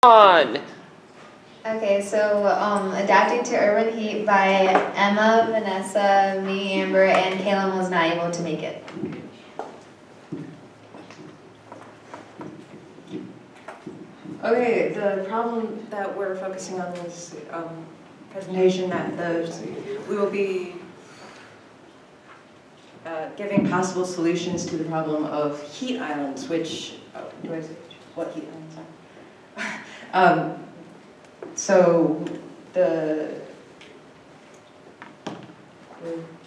On. Okay, so Adapting to Urban Heat by Emma, Vanessa, me, Amber, and Kalem was not able to make it. Okay, the problem that we're focusing on this presentation that we will be giving possible solutions to the problem of heat islands, which, what heat islands are? So we're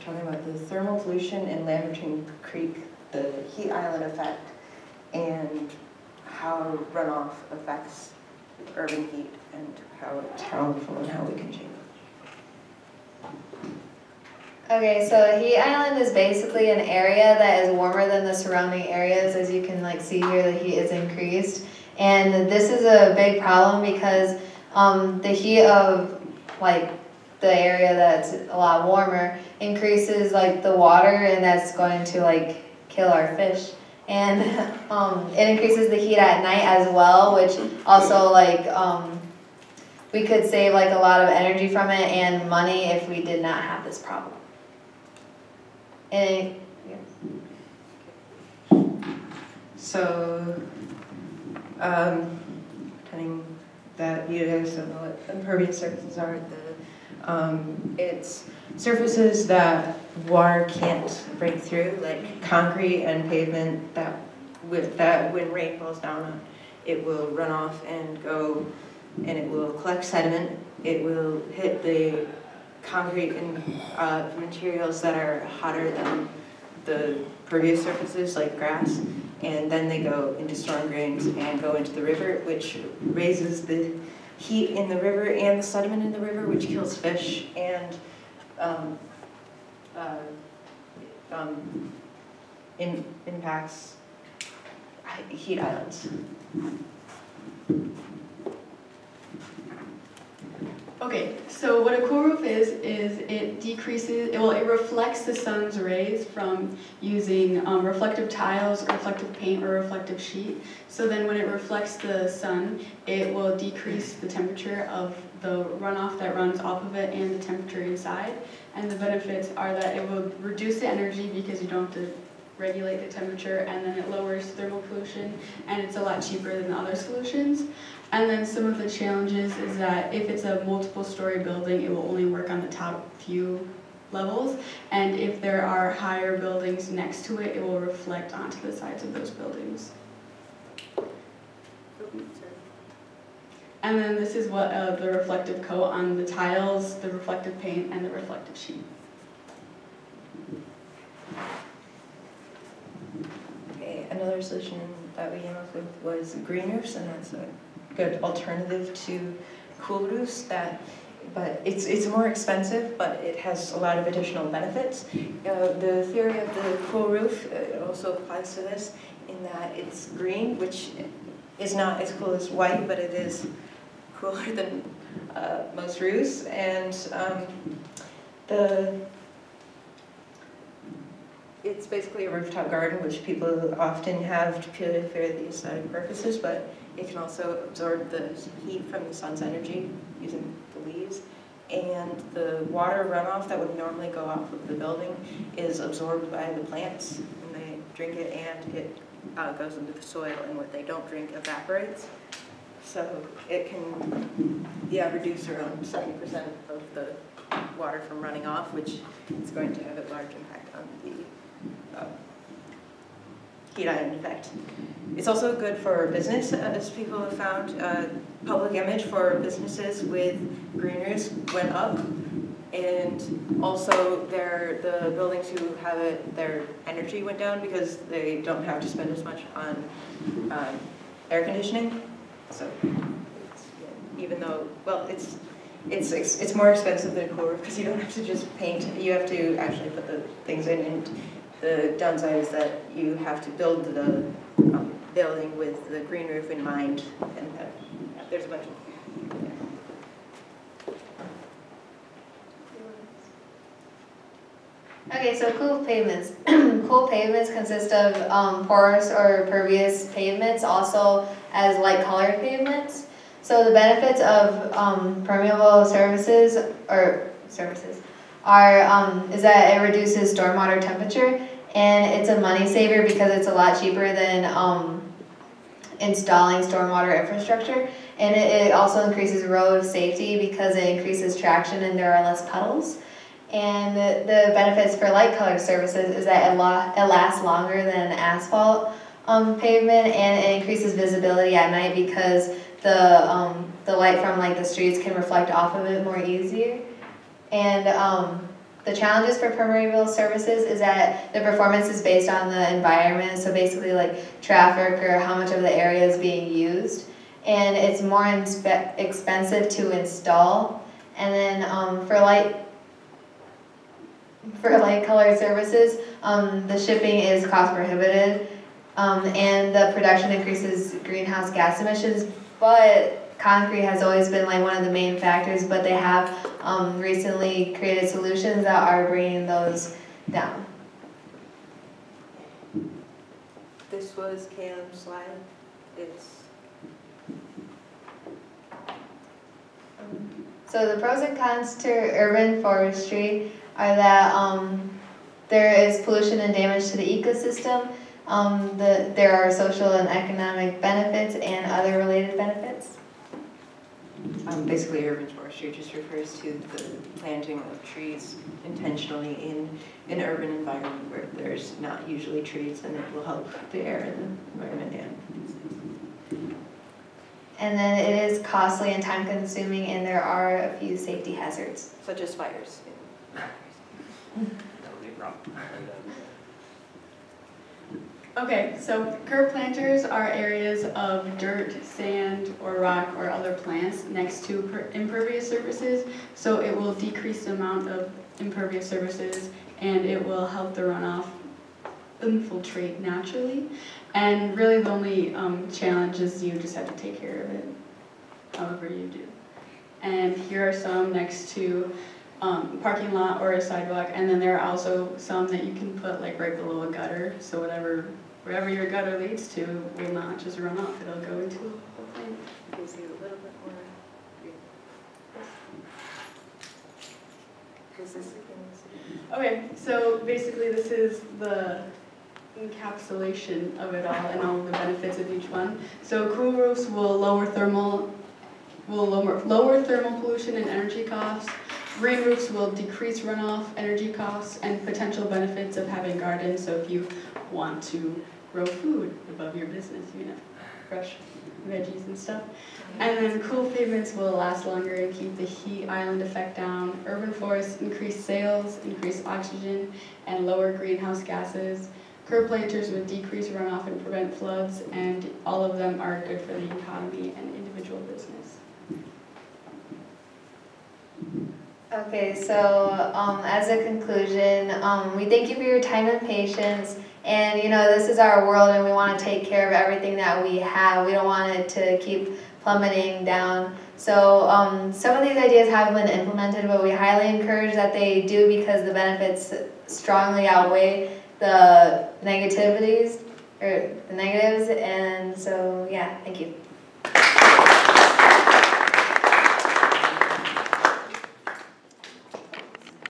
talking about the thermal pollution in Lamberton Creek, the heat island effect, and how runoff affects urban heat and how it's harmful and how we can change it. Okay, so a heat island is basically an area that is warmer than the surrounding areas. As you can see here, the heat is increased. And this is a big problem because the heat of the area that's a lot warmer increases the water, and that's going to kill our fish. And it increases the heat at night as well, which also we could save a lot of energy from it and money if we did not have this problem. And So, telling that you guys don't know what impervious surfaces are, it's surfaces that water can't break through, like concrete and pavement, that when rain falls down on, it will run off and go, and it will collect sediment. It will hit the concrete and materials that are hotter than the pervious surfaces, like grass, and then they go into storm drains and go into the river, which raises the heat in the river and the sediment in the river, which kills fish and impacts heat islands. Okay, so what a cool roof is it reflects the sun's rays from using reflective tiles, reflective paint, or reflective sheet. So then when it reflects the sun, it will decrease the temperature of the runoff that runs off of it and the temperature inside. And the benefits are that it will reduce the energy because you don't have to regulate the temperature, and then it lowers thermal pollution, and it's a lot cheaper than the other solutions. And then some of the challenges is that if it's a multiple story building, it will only work on the top few levels, and if there are higher buildings next to it, it will reflect onto the sides of those buildings. And then this is what the reflective coat on the tiles, the reflective paint, and the reflective sheet. Okay, another solution that we came up with was green roofs, and that's a good alternative to cool roofs. But it's more expensive, but it has a lot of additional benefits. The theory of the cool roof also applies to this in that it's green, which is not as cool as white, but it is cooler than most roofs. And it's basically a rooftop garden, which people often have for the aesthetic purposes, but it can also absorb the heat from the sun's energy using the leaves. And the water runoff that would normally go off of the building is absorbed by the plants, and they drink it, and it goes into the soil, and what they don't drink evaporates. So it can reduce around 70% of the water from running off, which is going to have a large impact on the heat island effect. It's also good for business, as people have found. Public image for businesses with green roofs went up, and also the buildings who have it, their energy went down because they don't have to spend as much on air conditioning. So even though, well, it's more expensive than a cool roof because you don't have to just paint, you have to actually put the things in, and the downside is that you have to build the building with the green roof in mind, and there's a bunch of... Yeah. Okay, so cool pavements. Cool pavements consist of porous or pervious pavements, also as light colored pavements. So the benefits of permeable services are is that it reduces stormwater temperature, and it's a money saver because it's a lot cheaper than installing stormwater infrastructure, and it also increases road safety because it increases traction and there are less puddles. And the benefits for light colored surfaces is that it lasts longer than asphalt pavement, and it increases visibility at night because the light from like the streets can reflect off of it more easier. And the challenges for permeable surfaces is that the performance is based on the environment, so basically like traffic or how much of the area is being used, and it's more expensive to install. And then for light colored surfaces, the shipping is cost prohibitive, and the production increases greenhouse gas emissions, but concrete has always been like one of the main factors, but they have recently created solutions that are bringing those down. This was Kalem's slide. So the pros and cons to urban forestry are that there is pollution and damage to the ecosystem. There are social and economic benefits and other related benefits. Basically, urban forestry just refers to the planting of trees intentionally in an urban environment where there's not usually trees, and it will help the air and the environment. And then it is costly and time consuming, and there are a few safety hazards. Such as fires. Okay, so curb planters are areas of dirt, sand, or rock or other plants next to impervious surfaces. So it will decrease the amount of impervious surfaces, and it will help the runoff infiltrate naturally. And really the only challenge is you just have to take care of it however you do. And here are some next to parking lot or a sidewalk, and then there are also some that you can put like right below a gutter, so wherever your gutter leads to will not just run off, it'll go into a plant. Gives you a little bit more. Okay, so basically this is the encapsulation of it all and all of the benefits of each one. So cool roofs will lower thermal pollution and energy costs. Green roofs will decrease runoff, energy costs, and potential benefits of having gardens. So if you want to grow food above your business, you know, fresh veggies and stuff. And then cool pavements will last longer and keep the heat island effect down. Urban forests increase sales, increase oxygen, and lower greenhouse gases. Curb planters would decrease runoff and prevent floods, and all of them are good for the economy and individual business. Okay, so as a conclusion, we thank you for your time and patience. And you know, this is our world, and we want to take care of everything that we have. We don't want it to keep plummeting down. So some of these ideas haven't been implemented, but we highly encourage that they do because the benefits strongly outweigh the negatives. And so yeah, thank you.